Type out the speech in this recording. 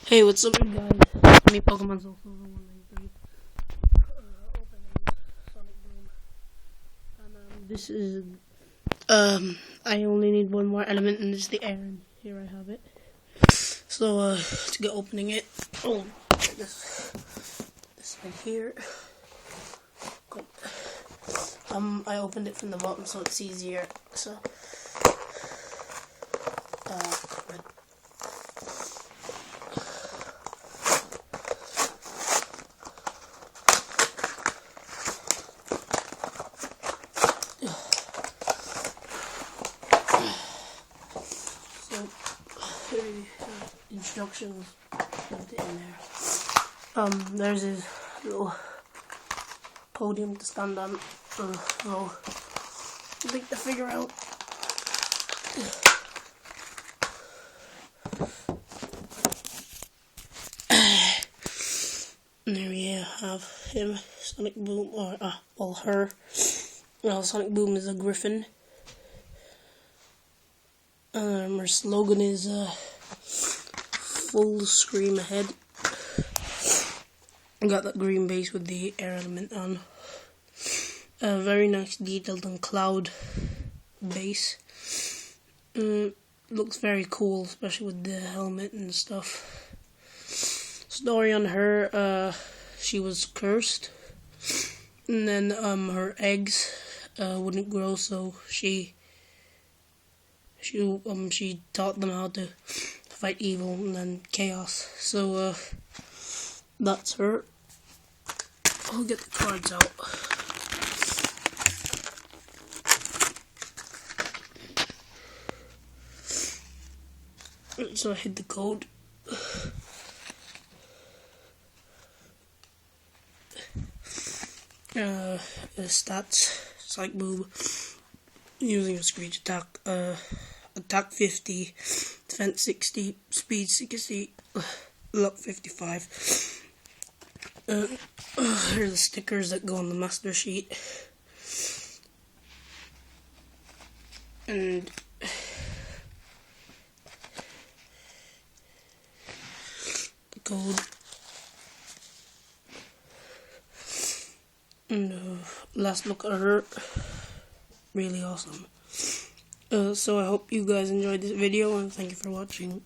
Hey, what's up, guys? Me, Pokemon Soul 193. Opening Sonic Boom. And this is I only need one more element, and it's the air. And here I have it. So to get opening it, this right here. Cool. I opened it from the bottom, so it's easier. So instructions put it in there. There's his little podium to stand on. So take the figure out. And there we have him, Sonic Boom, or her. Well, Sonic Boom is a griffin. Her slogan is full scream ahead. I got that green base with the air element on. Very nice detailed and cloud base. Looks very cool, especially with the helmet and stuff. Story on her, she was cursed, and then her eggs wouldn't grow, so she taught them how to fight evil and then chaos. So that's her. I'll get the cards out. So I hid the code. Stats: Sonic Boom using a screech attack, attack 50, defense 60, speed 60, luck 55. Here are the stickers that go on the master sheet, and the code. And last look at her. Really awesome. So I hope you guys enjoyed this video, and thank you for watching.